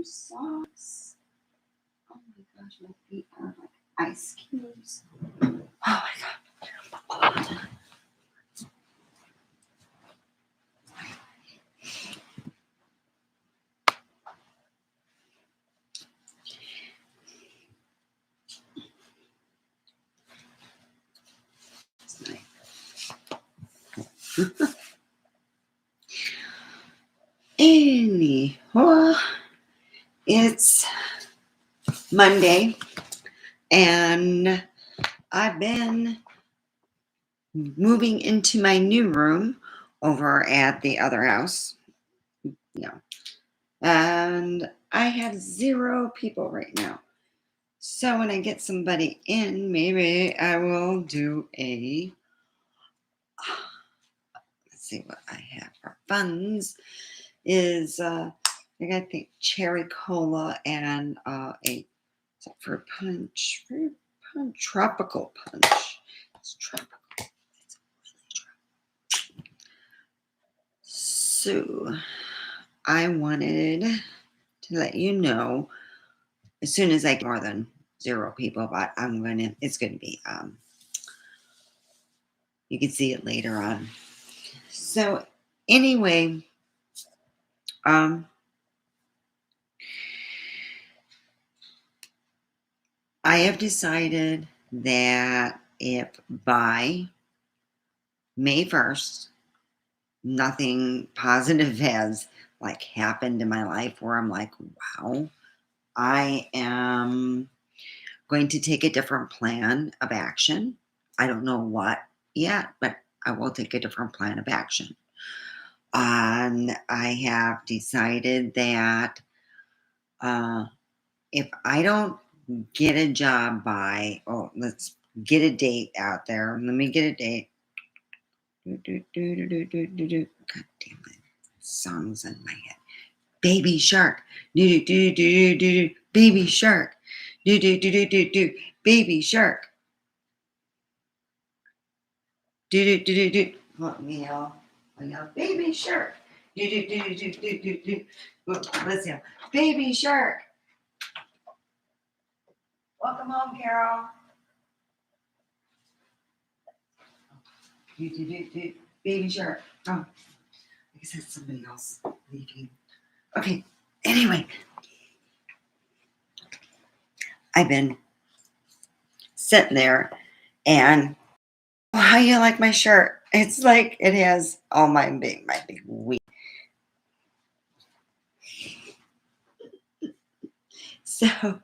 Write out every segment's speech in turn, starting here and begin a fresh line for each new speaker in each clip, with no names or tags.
new socks. Oh my gosh, my feet are like ice cubes. Oh my god. Anyhow, it's Monday, and I've been moving into my new room over at the other house. And I have 0 people right now. So when I get somebody in, maybe I will do a, let's see what I have for funds, is I think cherry cola and a fruit punch, tropical punch. It's tropical. It's really tropical. So I wanted to let you know as soon as I get more than 0 people, but it's gonna be you can see it later on. So anyway, I have decided that if by May 1st nothing positive has like happened in my life where I'm like, wow, I am going to take a different plan of action. I don't know what yet, but I will take a different plan of action. And I have decided that if I don't get a job by, let's get a date out there. Let me get a date. God damn it. Songs in my head. Baby shark. Baby shark. Baby shark. Let me yell. I yell, baby shark. Let's yell, baby shark. Welcome home, Carol. Baby shark. Oh, I guess that's somebody else leaving. Okay, anyway. I've been sitting there and how you like my shirt? It's like it has all my big wheat. So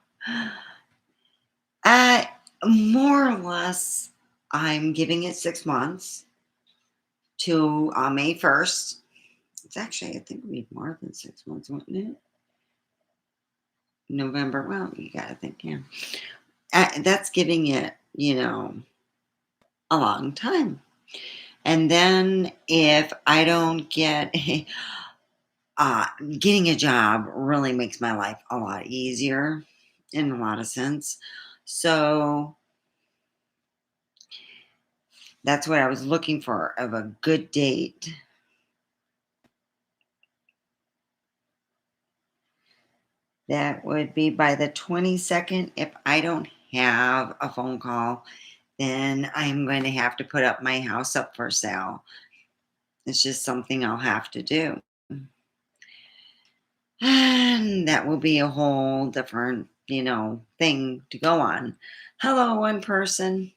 I more or less I'm giving it 6 months to May 1st. It's actually, I think we need more than 6 months, wouldn't it? November. Well, you got to think, yeah. That's giving it, a long time. And then if I don't get getting a job really makes my life a lot easier in a lot of sense. So that's what I was looking for, of a good date. That would be by the 22nd. If I don't have a phone call, then I'm going to have to put up my house up for sale. It's just something I'll have to do. And that will be a whole different, thing to go on. Hello, one person.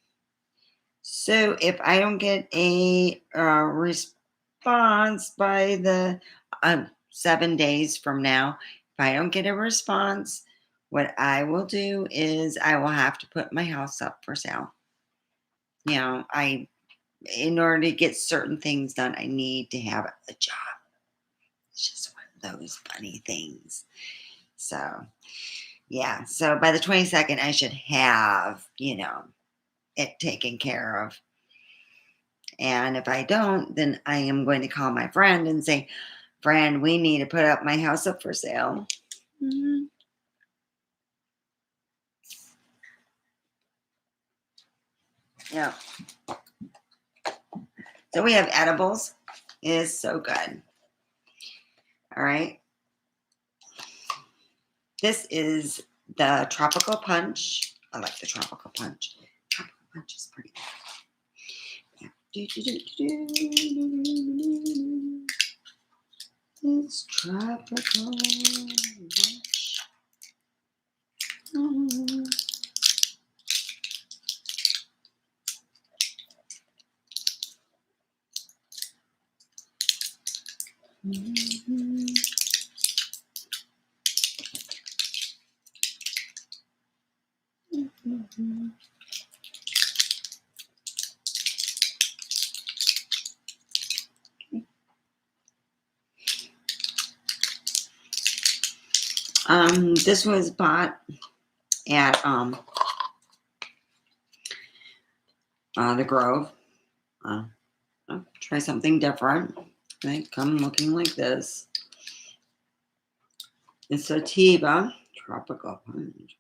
So if I don't get a response by the 7 days from now, if I don't get a response, what I will do is I will have to put my house up for sale. In order to get certain things done, I need to have a job. It's just one of those funny things. So, yeah. So by the 22nd, I should have, it taken care of. And if I don't, then I am going to call my friend and say, friend, we need to put up my house up for sale. Mm-hmm. Yeah. So we have edibles. It is so good. All right. This is the Tropical Punch. I like the Tropical Punch. Tropical Punch is pretty good. Yeah. It's Tropical Punch. This was bought at the Grove. I'll try something different. They come looking like this. It's sativa Tropical Punch.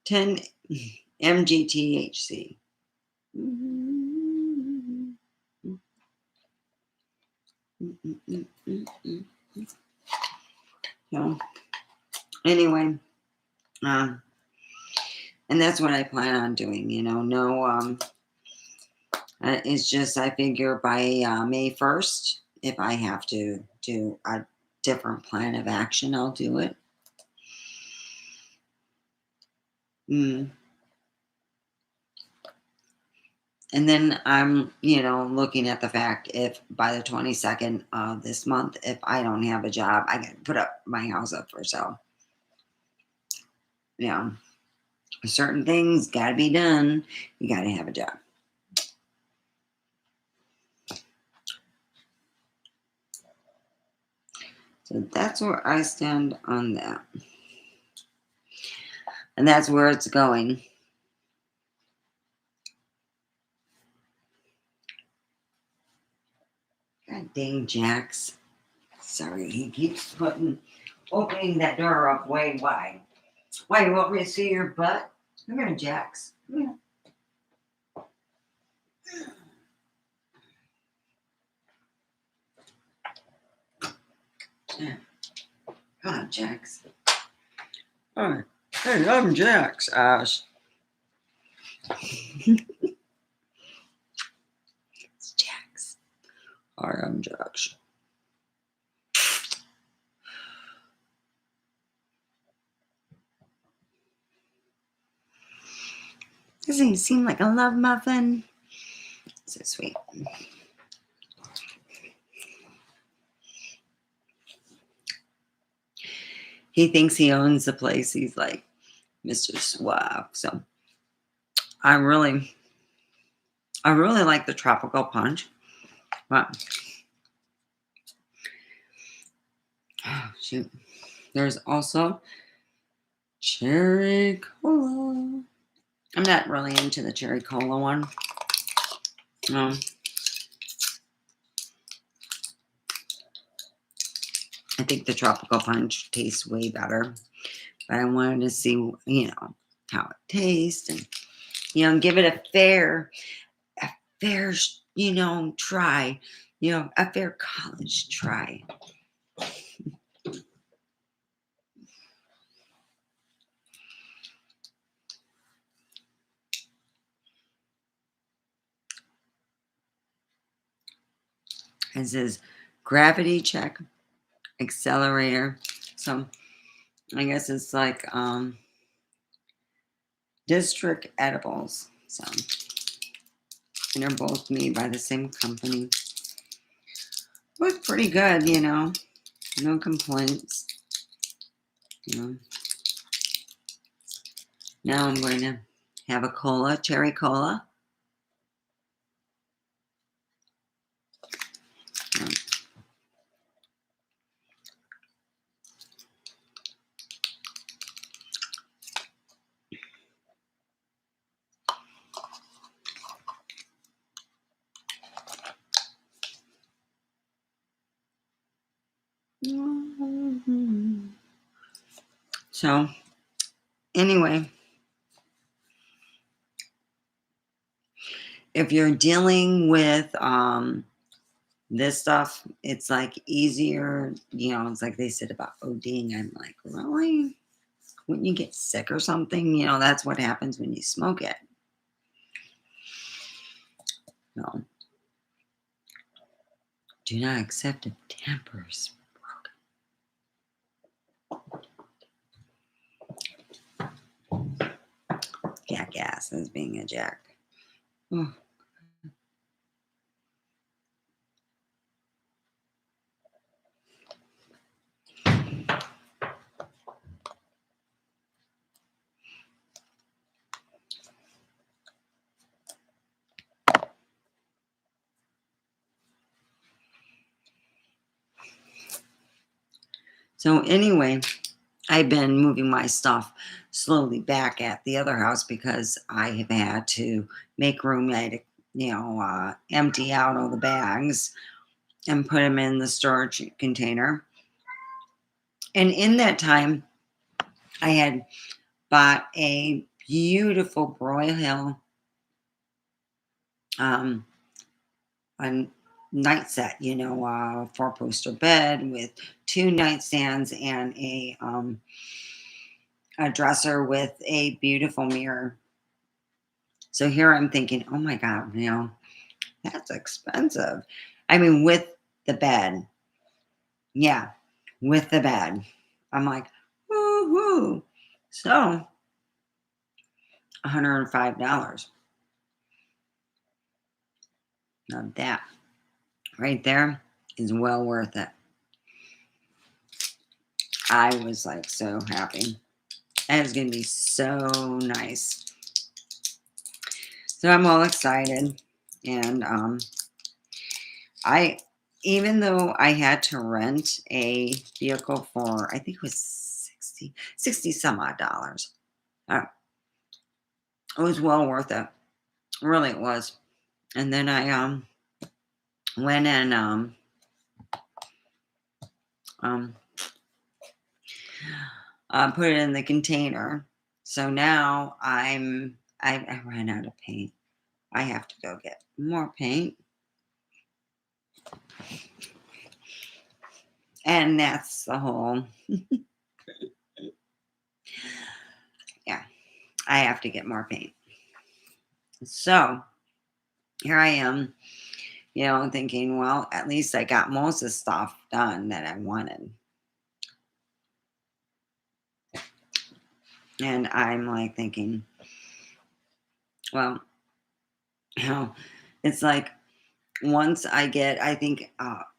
10 mg THC. So anyway, and that's what I plan on doing. No. It's just I figure by May 1st, if I have to do a different plan of action, I'll do it. And then I'm, looking at the fact if by the 22nd of this month, if I don't have a job, I can put up my house up for sale. Certain things got to be done. You got to have a job. So that's where I stand on that. And that's where it's going. God dang, Jax. Sorry, he keeps opening that door up way wide. Why, you want me to see your butt? Come here, Jax. Come here. Yeah. Come on, Jax. Hi. Hey, I'm Jax. It's Jax. Hi, I'm Jax. Doesn't he seem like a love muffin? So sweet. He thinks he owns the place. He's like Mr. Suave. So I really like the Tropical Punch. But oh, shoot. There's also Cherry Cola. I'm not really into the Cherry Cola one. I think the Tropical Punch tastes way better. But I wanted to see, how it tastes and, give it a fair, try, a fair college try. It says gravity check, accelerator. So I guess it's like district edibles. So, and they're both made by the same company. Look pretty good, no complaints. Now I'm going to have a cola, cherry cola. So, anyway, if you're dealing with This stuff, it's like easier, it's like they said about ODing. I'm like, really? Wouldn't you get sick or something? That's what happens when you smoke it. No. Do not accept if tampers broken. Jackass is being a jack. Oh. So anyway, I've been moving my stuff slowly back at the other house because I have had to make room. I had to, empty out all the bags and put them in the storage container. And in that time, I had bought a beautiful Broyhill a night set, 4-poster bed with 2 nightstands and a dresser with a beautiful mirror. So here I'm thinking, oh my God, that's expensive. I mean, with the bed. Yeah, with the bed. I'm like, woohoo. So $105. Now that right there is well worth it. I was like so happy. And it's going to be so nice. So I'm all excited. And even though I had to rent a vehicle for, I think it was 60 some odd dollars. It was well worth it. Really, it was. And then I went and put it in the container. So now I ran out of paint. I have to go get more paint. And that's the whole, yeah, I have to get more paint. So here I am, thinking, well, at least I got most of the stuff done that I wanted. And I'm like thinking, well, it's like once I get, I think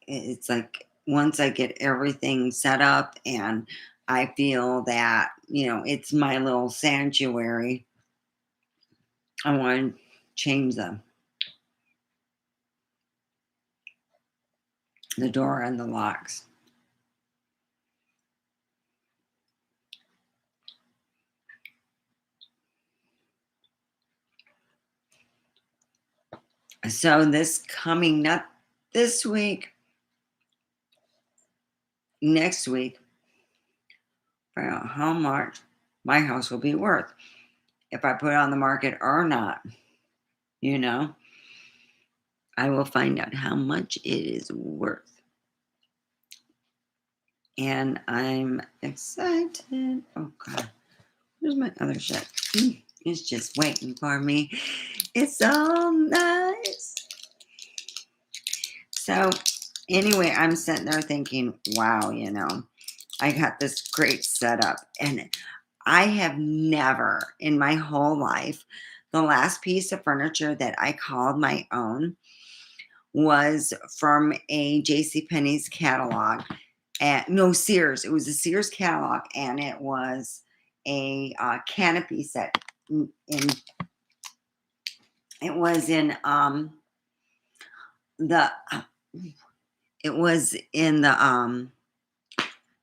it's like once I get everything set up and I feel that, it's my little sanctuary, I want to change the door and the locks. So this coming, not this week, next week, find out how much my house will be worth if I put it on the market or not. I will find out how much it is worth. And I'm excited. Oh God, where's my other shit? It's just waiting for me. It's all nice. So anyway, I'm sitting there thinking, wow, I got this great setup. And I have never in my whole life, the last piece of furniture that I called my own was from a JCPenney's catalog. No, Sears. It was a Sears catalog, and it was a canopy set. It was in the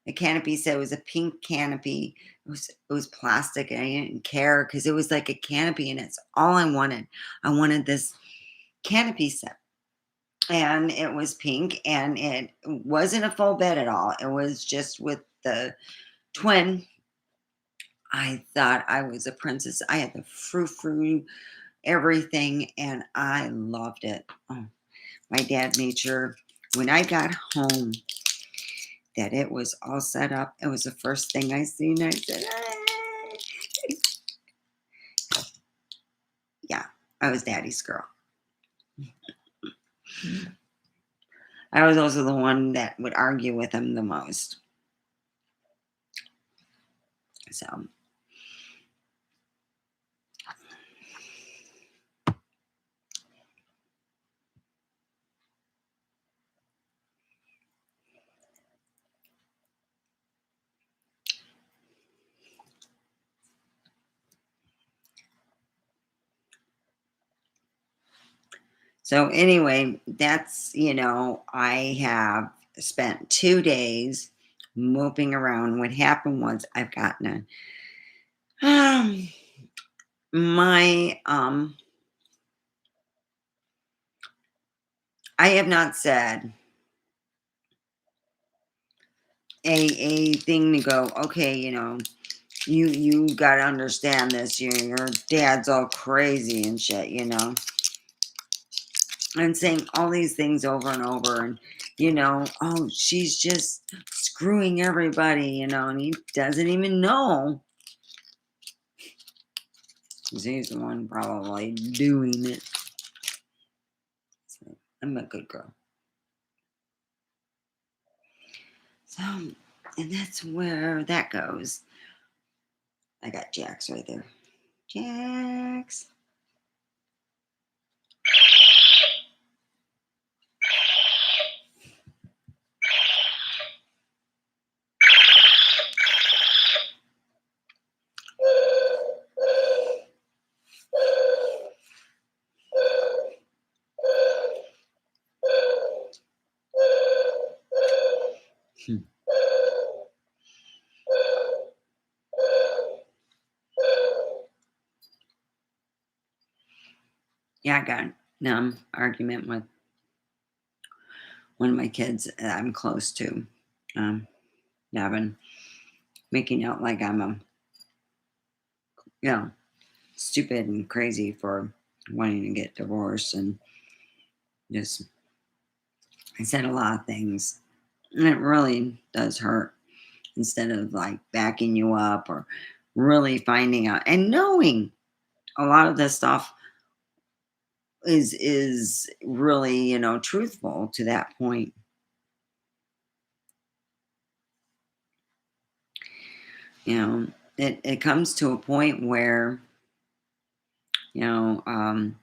the canopy set. It was a pink canopy. It was plastic, and I didn't care because it was like a canopy, and it's all I wanted. I wanted this canopy set. And it was pink, and it wasn't a full bed at all. It was just with the twin. I thought I was a princess. I had the frou-frou, everything, and I loved it. Oh, my dad made sure When I got home, that it was all set up, it was the first thing I seen. I said, "Hey." Yeah, I was daddy's girl. I was also the one that would argue with him the most. So, so anyway, that's, I have spent 2 days moping around. What happened was I've gotten a, my, I have not said a thing to go, okay, you got to understand this. Your dad's all crazy and shit, and saying all these things over and over. And, oh, she's just screwing everybody, and he doesn't even know. 'Cause he's the one probably doing it. So, I'm a good girl. So, and that's where that goes. I got Jax right there. Jax. Hmm. Yeah, I got an argument with one of my kids that I'm close to. Yeah, I've been making out like I'm you know, stupid and crazy for wanting to get divorced, and just I said a lot of things, and it really does hurt. Instead of like backing you up or really finding out and knowing a lot of this stuff is really truthful to that point. It comes to a point where you know um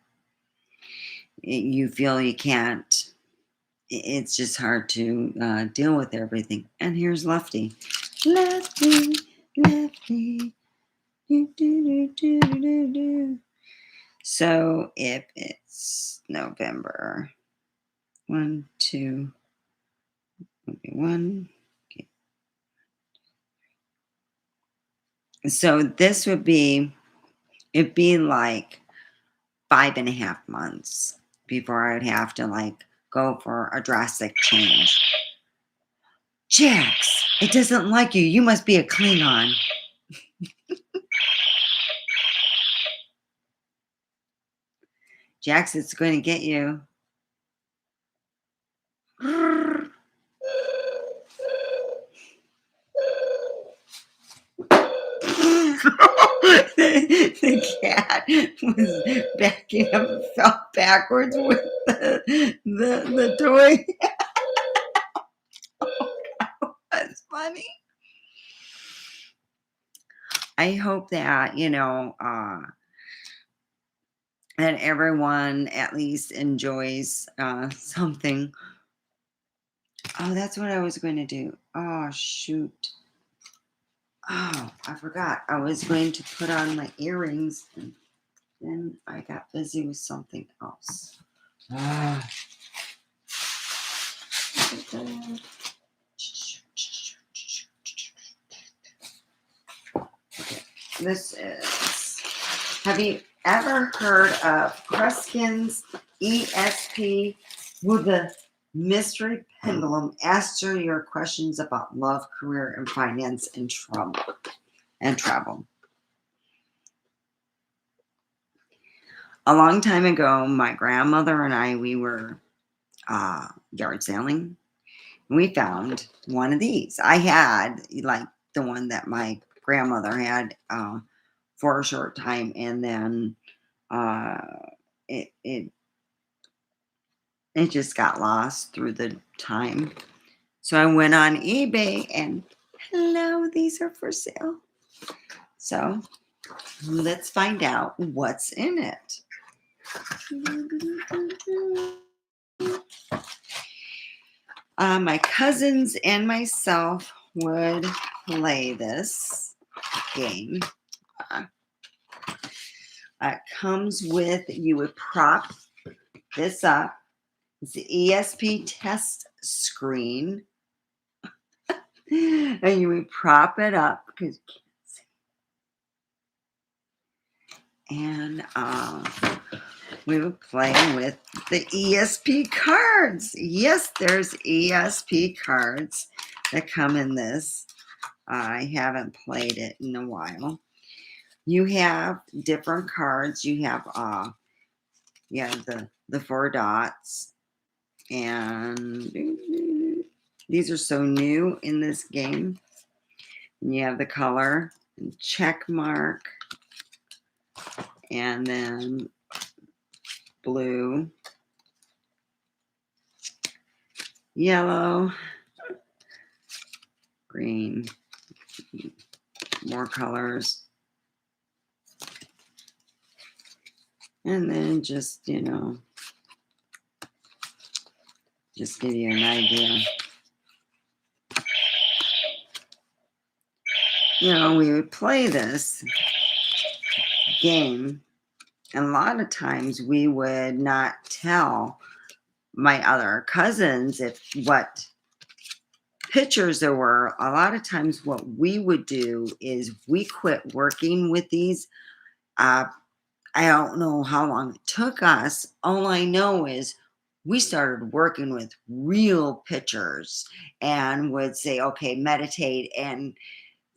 you feel you can't. It's just hard to deal with everything. And here's Lefty. Lefty, Lefty. Do, do, do, do, do, do. So if it's November, one, two, okay, one. Okay. So this it'd be like 5.5 months before I'd have to like go for a drastic change. Jax, it doesn't like you. You must be a Klingon. Jax, it's going to get you. The cat was backing up and fell backwards with the toy. That's funny. I hope that, that everyone at least enjoys something. Oh, that's what I was going to do. Oh, shoot. Oh, I forgot. I was going to put on my earrings, and then I got busy with something else. Ah. Okay. This is. Have you ever heard of Kreskin's ESP with the mystery pendulum? Answer your questions about love, career, and finance and travel. A long time ago, my grandmother and I, we were yard selling. We found one of these. I had like the one that my grandmother had for a short time, and then uh, it it it just got lost through the time. So I went on eBay, and hello, these are for sale. So let's find out what's in it. My cousins and myself would play this game. Uh, it comes with, you would prop this up. It's the ESP test screen. And you would prop it up because you can't see. And we would play with the ESP cards. Yes, there's ESP cards that come in this. I haven't played it in a while. You have different cards. You have the 4 dots, and these are so new in this game. And you have the color and check mark, and then blue, yellow, green, more colors. And then just, just give you an idea. We would play this game, and a lot of times we would not tell my other cousins what pictures there were. A lot of times what we would do is we quit working with these. I don't know how long it took us. All I know is we started working with real pictures and would say, okay, meditate and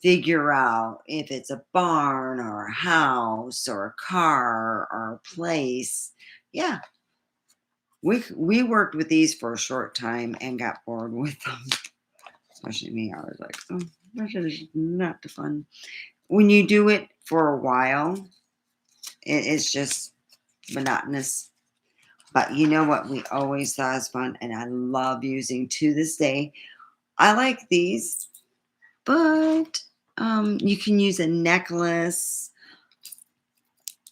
figure out if it's a barn or a house or a car or a place. Yeah. We worked with these for a short time and got bored with them. Especially me. I was like, oh, that is not fun. When you do it for a while, it's just monotonous. But you know what we always thought was fun, and I love using to this day. I like these, but you can use a necklace.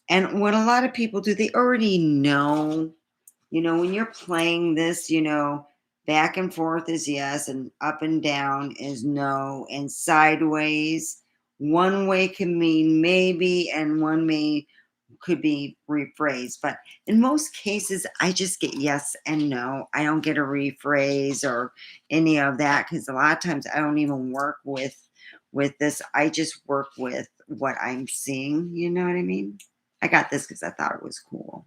And what a lot of people do, they already know, when you're playing this, back and forth is yes, and up and down is no, and sideways. One way can mean maybe, and one may could be rephrased. But in most cases, I just get yes and no. I don't get a rephrase or any of that, because a lot of times I don't even work with this. I just work with what I'm seeing. You know what I mean? I got this because I thought it was cool.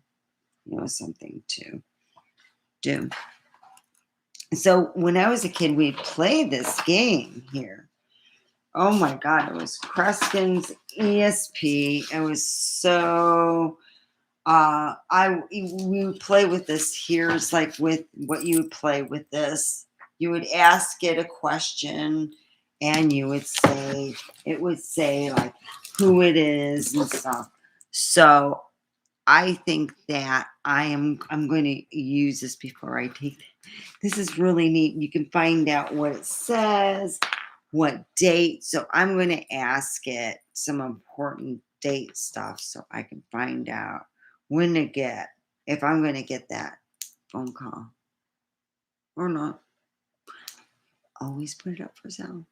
Something to do. So when I was a kid, we played this game here. Oh my God, it was Kreskin's ESP. It was so we would play with this. Here's like with what you would play with this. You would ask it a question, and it would say like who it is and stuff. So I think that I'm going to use this before I take it. This is really neat. You can find out what it says, what date. So I'm going to ask it some important date stuff so I can find out if I'm going to get that phone call or not. Always put it up for sale.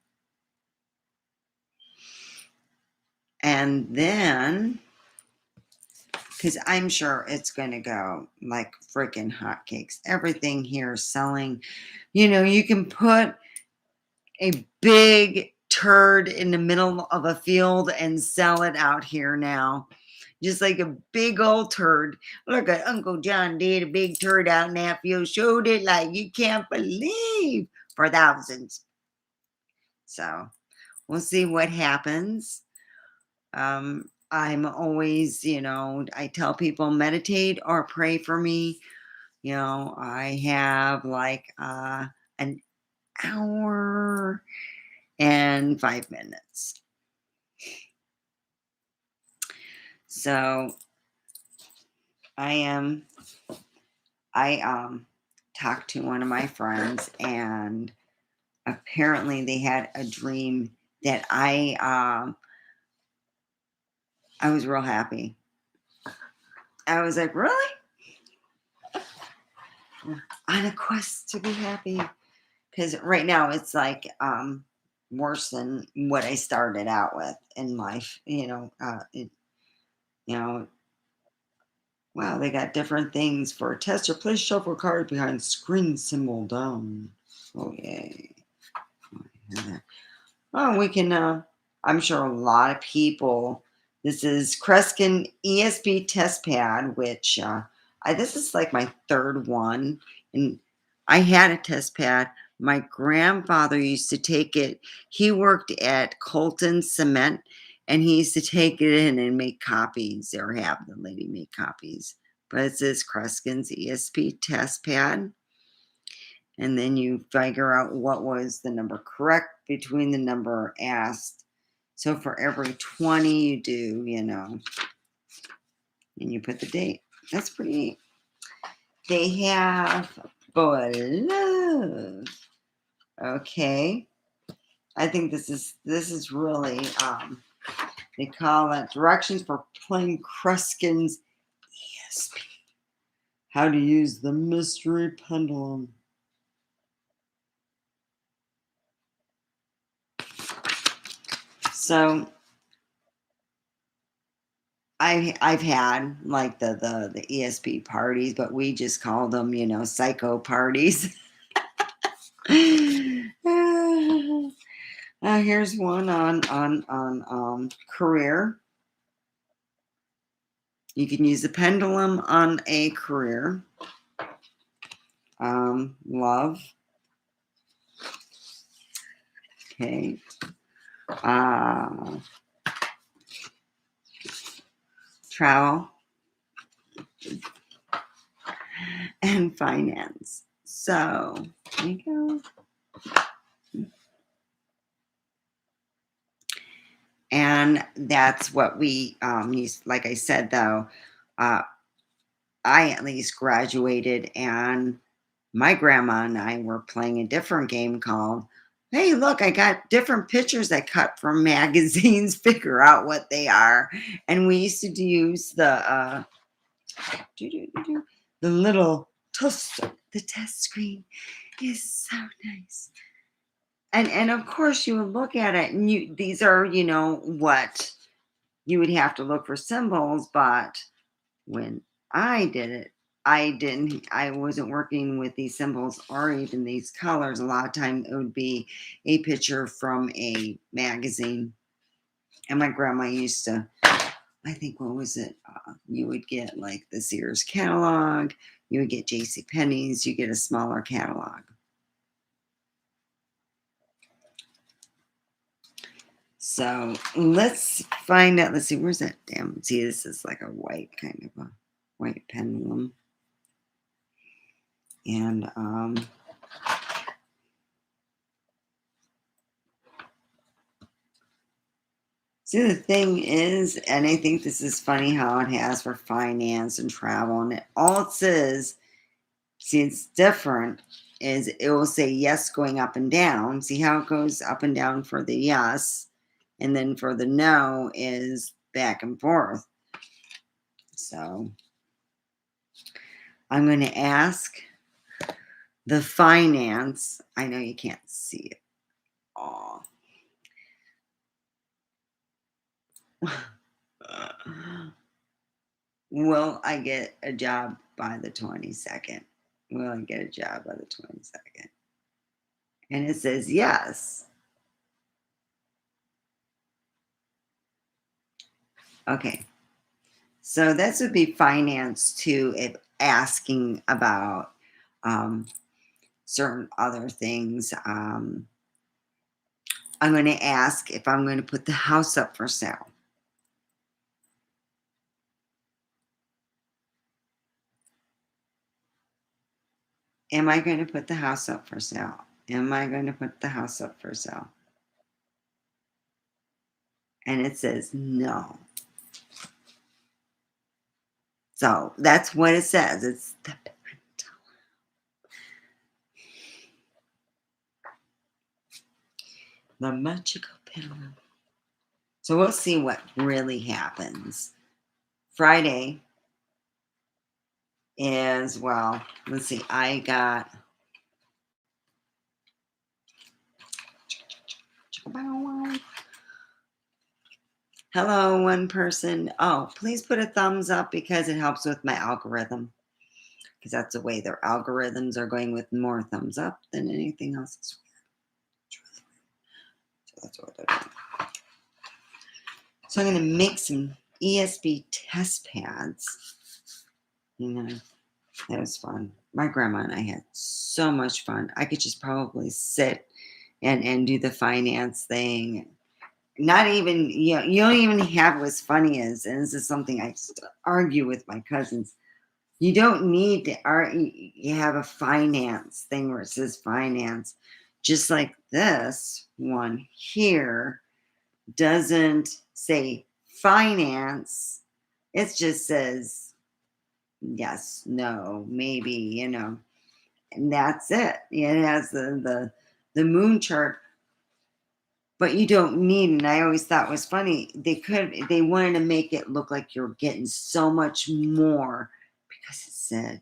And then, because I'm sure it's going to go like freaking hotcakes. Everything here is selling. You can put a big turd in the middle of a field and sell it out here now. Just like a big old turd. Look at Uncle John did a big turd out in that field. Showed it like you can't believe, for thousands. So we'll see what happens. I'm always, I tell people meditate or pray for me. I have like an hour and 5 minutes. So I am, I talked to one of my friends, and apparently they had a dream that I was real happy. I was like, really? On a quest to be happy. Because right now it's like worse than what I started out with in life. You know, wow, they got different things for tester. Please shuffle card behind screen symbol down. Oh yay! Oh, we can. I'm sure a lot of people. This is Kreskin ESP test pad, which this is like my third one, and I had a test pad. My grandfather used to take it. He worked at Colton Cement, and he used to take it in and make copies, or have the lady make copies. But it says Kreskin's ESP test pad, and then you figure out what was the number correct between the number asked. So for every 20 you do, and you put the date. That's pretty neat. They have love. Okay. I think this is really they call it directions for playing Kreskin's ESP. How to use the mystery pendulum. So I've had like the ESP parties, but we just call them, psycho parties. Here's one on career. You can use the pendulum on a career. Love. Okay. Travel and finance. So there you go. And that's what we use. Like I said, though, I at least graduated, and my grandma and I were playing a different game called, hey, look, I got different pictures I cut from magazines, figure out what they are. And we used to use the little toaster. The test screen is so nice. And of course you would look at it, and these are, what you would have to look for symbols, but when I did it, I wasn't working with these symbols or even these colors. A lot of time it would be a picture from a magazine. And my grandma used to, I think, what was it? You would get like the Sears catalog, you would get J.C. Penney's, you get a smaller catalog. So let's find out. Let's see, where's that damn? See, this is like a white kind of a white pendulum. And see, the thing is, and I think this is funny how it has for finance and travel, and all it says, see, it's different, is it will say yes going up and down. See how it goes up and down for the yes, and then for the no is back and forth. So I'm going to ask the finance. I know you can't see it. Oh. Will I get a job by the 22nd? Will I get a job by the 22nd? And it says yes. Okay. So this would be finance too, if asking about certain other things. I'm going to ask if I'm going to put the house up for sale. Am I going to put the house up for sale? Am I going to put the house up for sale? And it says no. So that's what it says. It's the magical pendulum. So we'll see what really happens. Friday is, well, let's see. I got hello, one person. Oh, please put a thumbs up because it helps with my algorithm. Because that's the way their algorithms are going with more thumbs up than anything else. It's really weird. So that's what they're doing. So I'm going to make some ESB test pads. You know, that was fun. My grandma and I had so much fun. I could just probably sit and do the finance thing. Not even, you don't even have what's funny is, and this is something I used to argue with my cousins. You don't need to you have a finance thing where it says finance. Just like this one here doesn't say finance. It just says yes, no, maybe, and that's it. It has the moon chart, but you don't need, and I always thought was funny, they wanted to make it look like you're getting so much more because it said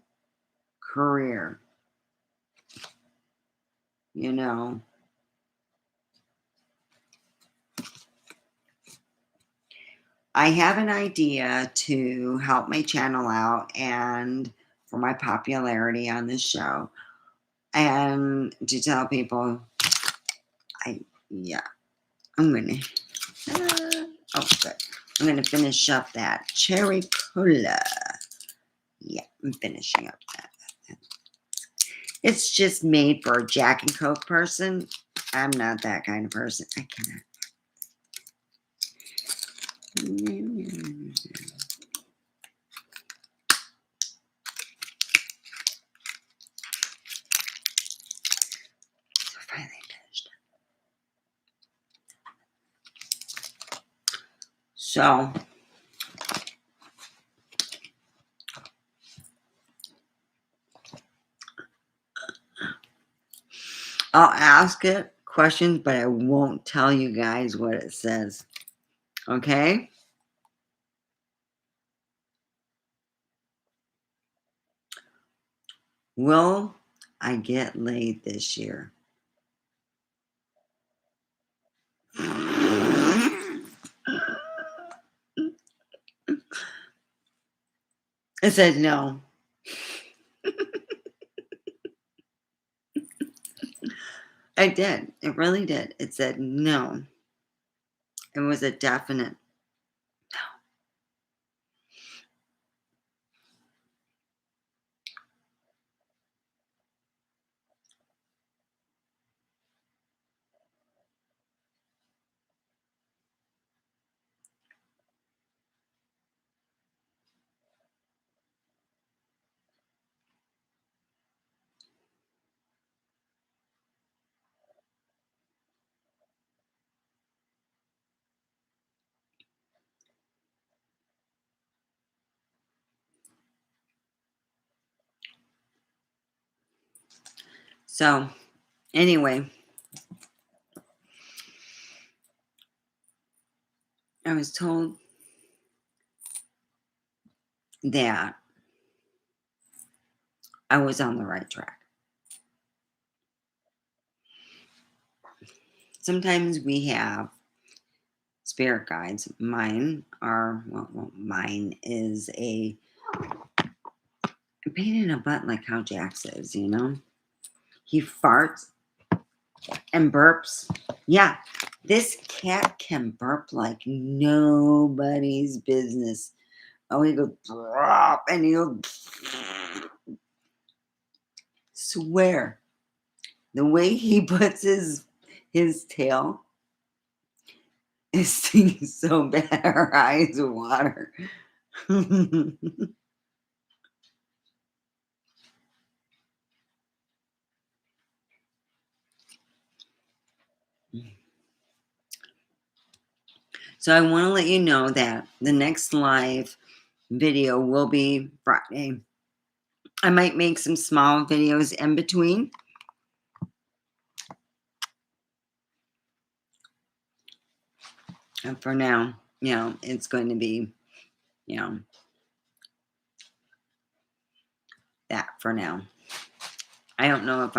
career, you know. I have an idea to help my channel out and for my popularity on this show and to tell people yeah, I'm gonna oh good. I'm gonna finish up that cherry cola. Yeah, I'm finishing up that. It's just made for a Jack and Coke person. I'm not that kind of person. I cannot. So finally finished. So I'll ask it questions, but I won't tell you guys what it says. Okay? Will I get laid this year? It said no. I did. It really did. It said no. It was a definite no. So, anyway, I was told that I was on the right track. Sometimes we have spirit guides. Mine is a pain in a butt like how Jax is, He farts and burps. Yeah, this cat can burp like nobody's business. Oh, he goes, "Brrrp," and he'll swear. The way he puts his tail is stinking so bad, our eyes water. So I want to let you know that the next live video will be Friday. I might make some small videos in between. And for now, it's going to be, you know, that for now. I don't know if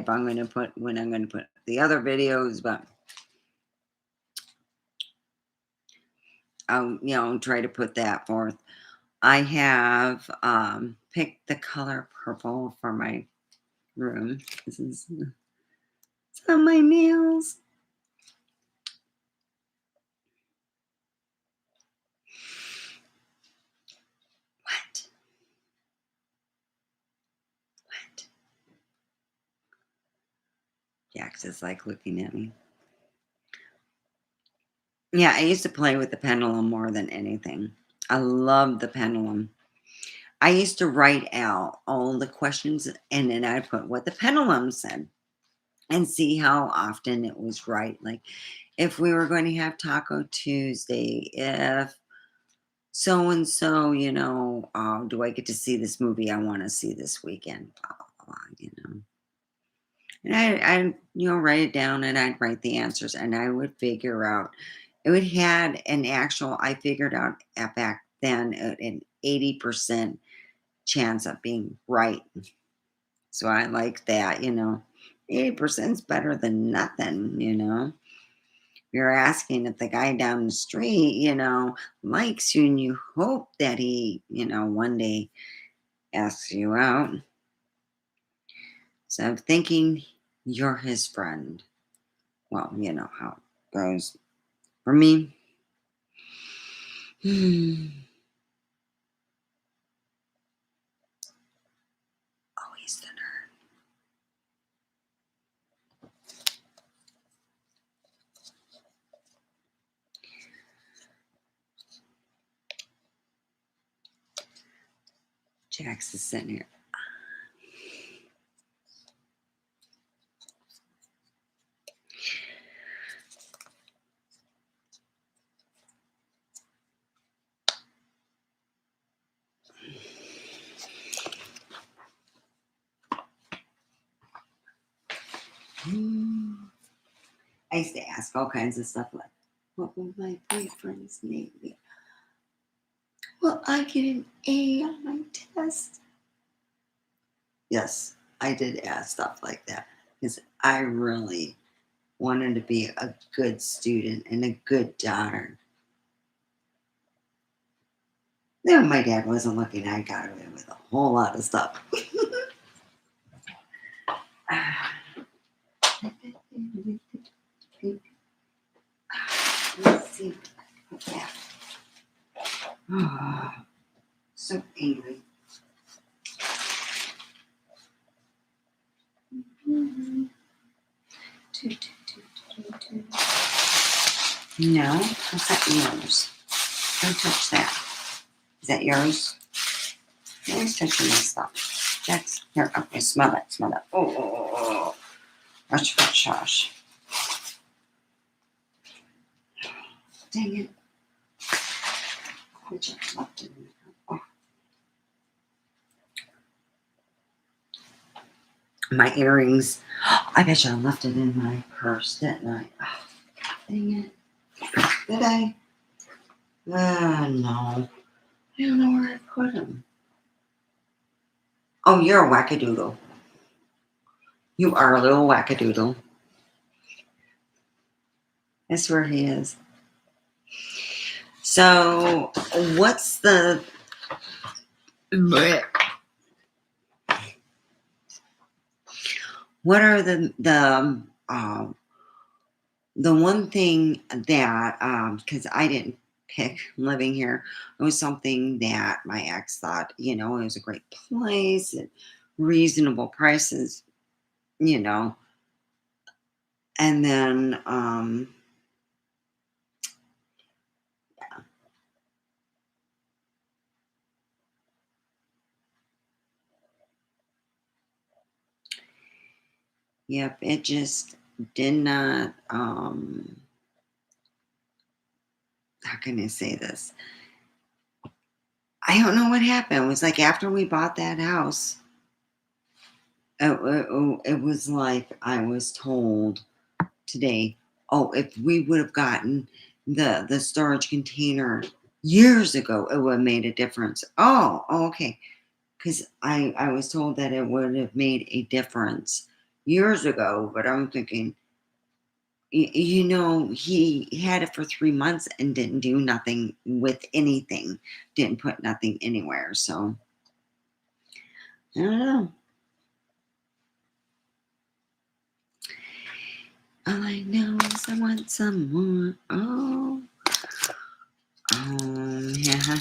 I'm going to put when I'm going to put the other videos, but I'll try to put that forth. I have picked the color purple for my room. This is it's on my nails. What? What? Jax is like looking at me. Yeah, I used to play with the pendulum more than anything. I love the pendulum. I used to write out all the questions and then I'd put what the pendulum said and see how often it was right. Like if we were going to have Taco Tuesday, if so and so, do I get to see this movie I want to see this weekend? Blah, blah, blah. And I write it down and I'd write the answers and I would figure out. It would had an actual. I figured out back then an 80% chance of being right. So I like that. 80% is better than nothing. You're asking if the guy down the street, likes you and you hope that he, one day asks you out. So thinking you're his friend. Well, you know how it goes. For me, always the nerd. Jax is sitting here. I used to ask all kinds of stuff like, what will my boyfriend's name be? Will I get an A on my test? Yes, I did ask stuff like that because I really wanted to be a good student and a good daughter. Then my dad wasn't looking, I got away with a whole lot of stuff. Let's see. Yeah. Oh, so angry. No, what's that yours? Don't touch that. Is that yours? You're always touching my stuff. That's here. Okay, smell it. Smell it. Oh. Rush, rush, rush. Dang it. Which I left it in there. Oh. My earrings. I bet you I left it in my purse, didn't I? Oh, dang it. Did I? No. I don't know where I put them. Oh, you're a wackadoodle. You are a little wackadoodle. That's where he is. So, what's the... What are the one thing that, because I didn't pick living here, it was something that my ex thought, it was a great place at reasonable prices, and then, yep, it just did not, how can I say this? I don't know what happened. It was like after we bought that house, it was like I was told today, oh, if we would have gotten the storage container years ago, it would have made a difference. Oh, okay. Because I was told that it would have made a difference years ago, but I'm thinking, he had it for 3 months and didn't do nothing with anything, didn't put nothing anywhere. So I don't know. All I know is I want some more. Yeah.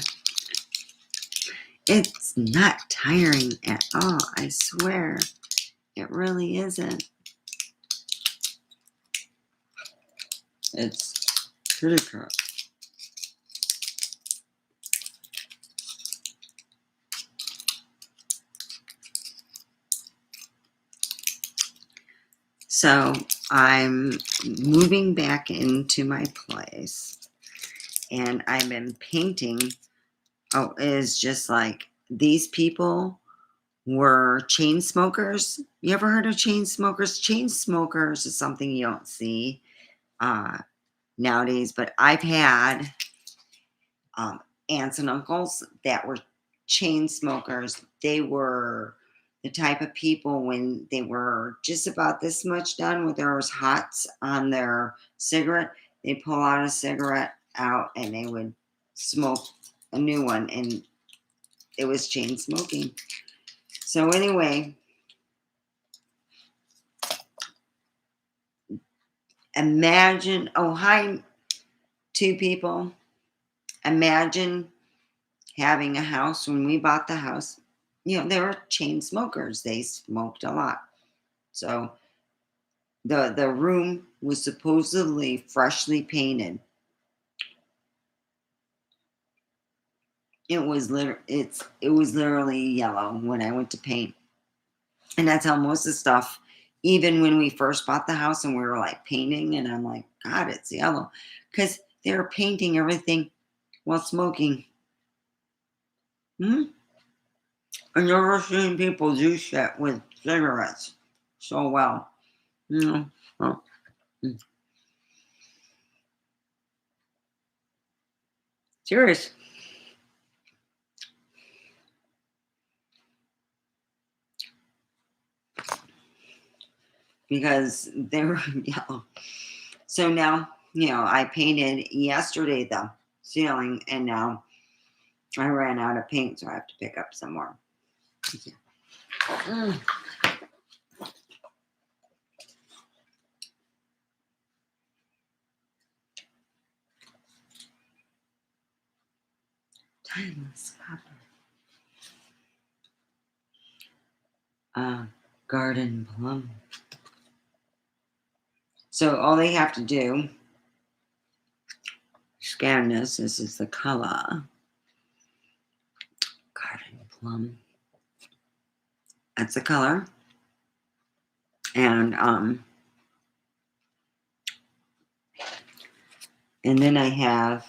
It's not tiring at all. I swear. It really isn't. It's pretty cool. So I'm moving back into my place and I've been painting. Oh, it's just like these people were chain smokers. You ever heard of chain smokers? Chain smokers is something you don't see uh, nowadays, but I've had um, aunts and uncles that were chain smokers. They were the type of people when they were just about this much done with their hots on their cigarette, they pull out a cigarette out and they would smoke a new one, and it was chain smoking. So anyway, imagine, oh, hi, two people. Imagine having a house when we bought the house. They were chain smokers. They smoked a lot. So the room was supposedly freshly painted. It was literally yellow when I went to paint. And that's how most of the stuff, even when we first bought the house and we were like painting, and I'm like, God, it's yellow. Because they were painting everything while smoking. Hmm? I've never seen people do shit with cigarettes so well. You know? Well, serious. Because they were yellow. So now, I painted yesterday the ceiling, and now I ran out of paint, so I have to pick up some more. Mm. Timeless copper. Garden plum. So all they have to do, scan this. This is the color. Garden plum. That's the color. And then I have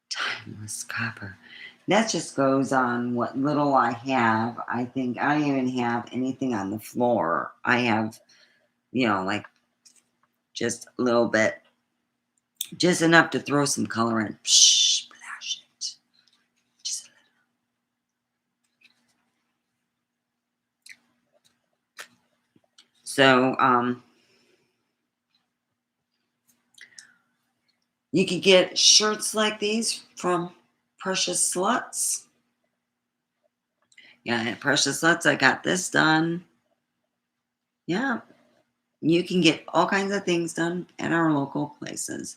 timeless copper. That just goes on what little I have. I think I don't even have anything on the floor. I have, like just a little bit, just enough to throw some color in. Psh, splash it. Just a little. So, you can get shirts like these from Precious Sluts. Yeah, at Precious Sluts, I got this done. Yeah, you can get all kinds of things done at our local places.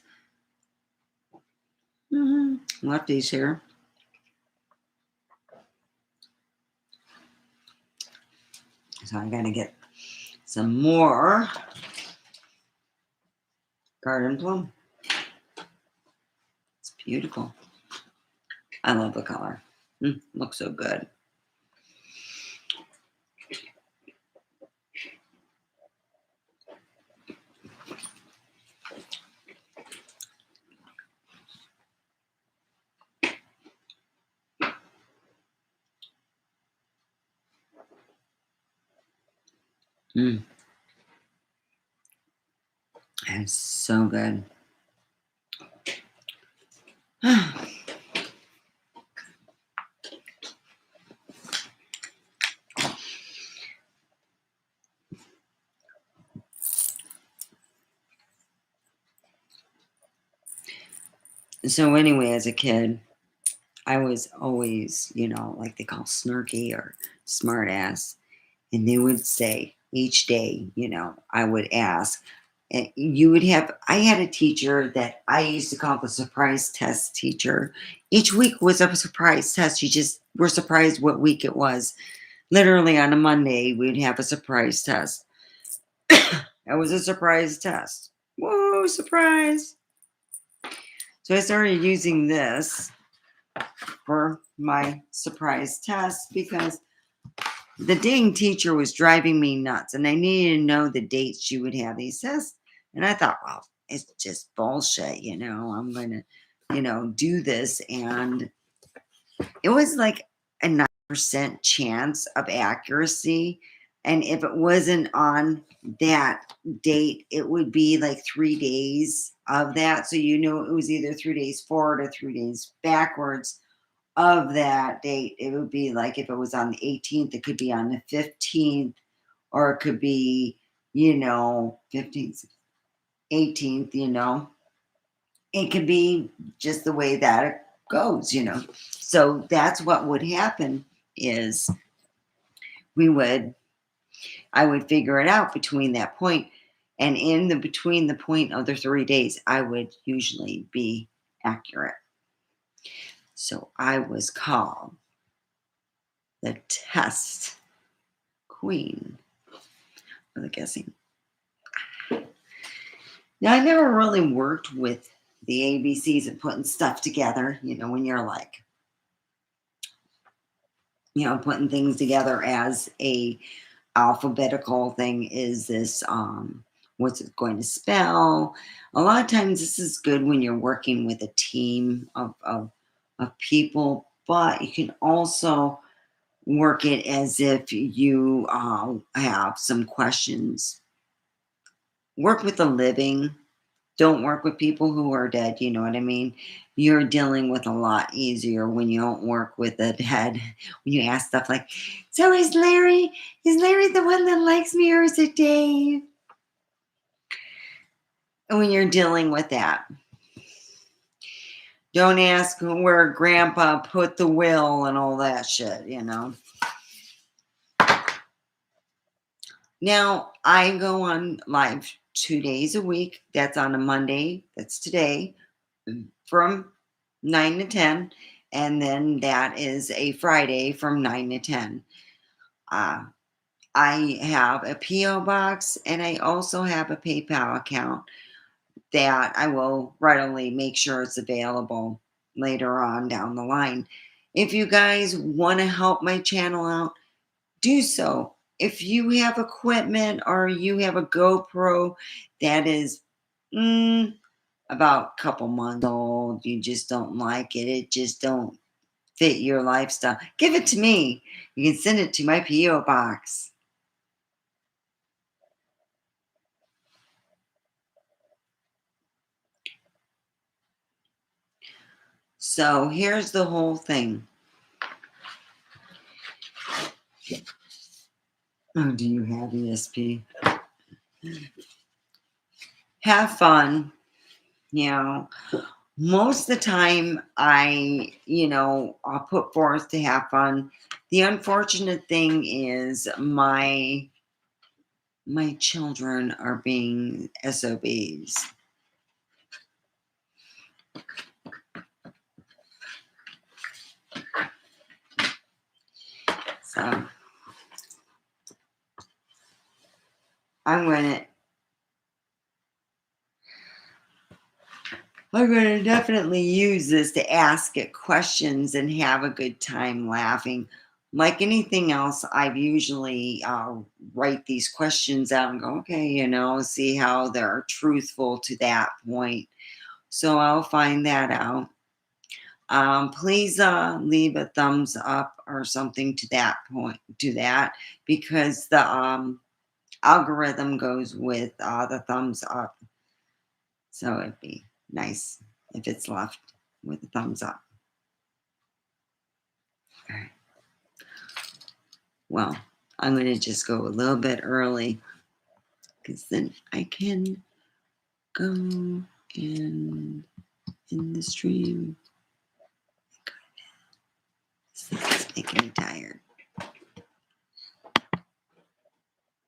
Lefties here. So I got to get some more garden plum. It's beautiful. I love the color. Looks so good. Mm, that's so good. So anyway, as a kid, I was always, like they call snarky or smart ass. And they would say each day, I would ask. And you would have, I had a teacher that I used to call the surprise test teacher. Each week was a surprise test. You just were surprised what week it was. Literally on a Monday, we'd have a surprise test. That was a surprise test. Whoa, surprise. So I started using this for my surprise test because the dang teacher was driving me nuts and I needed to know the dates she would have these tests. And I thought, well, it's just bullshit, I'm going to, do this. And it was like a 9% chance of accuracy. And if it wasn't on that date, it would be like 3 days of that. So, it was either 3 days forward or 3 days backwards of that date. It would be like if it was on the 18th, it could be on the 15th, or it could be, 15th, 18th, it could be just the way that it goes. So that's what would happen is we would, I would figure it out between that point, and in the between the point of the 3 days, I would usually be accurate. So I was called the test queen for the guessing. Now, I never really worked with the ABCs and putting stuff together, when you're like, putting things together as a alphabetical thing. Is this, what's it going to spell? A lot of times this is good when you're working with a team of people, but you can also work it as if you have some questions. Work with the living. Don't work with people who are dead. You know what I mean? You're dealing with a lot easier when you don't work with the dead. When you ask stuff like, "So is Larry the one that likes me, or is it Dave?" And when you're dealing with that, don't ask where Grandpa put the will and all that shit. Now, I go on live 2 days a week. That's on a Monday. That's today from 9 to 10. And then that is a Friday from 9 to 10. Uh, I have a P.O. box and I also have a PayPal account that I will readily make sure it's available later on down the line. If you guys want to help my channel out, do so. If you have equipment or you have a GoPro that is about a couple months old, you just don't like it just don't fit your lifestyle, give it to me. You can send it to my PO box. So here's the whole thing. Oh, do you have ESP? Have fun. you know Most of the time I'll put forth to have fun. The unfortunate thing is my children are being SOBs. So I'm gonna definitely use this to ask it questions and have a good time laughing. Like anything else, I've usually write these questions out and go, okay, see how they're truthful to that point. So I'll find that out. Please leave a thumbs up or something to that point, to that, because algorithm goes with the thumbs up. So it'd be nice if it's left with a thumbs up. All right. Well, I'm going to just go a little bit early because then I can go in the stream. It's making me tired.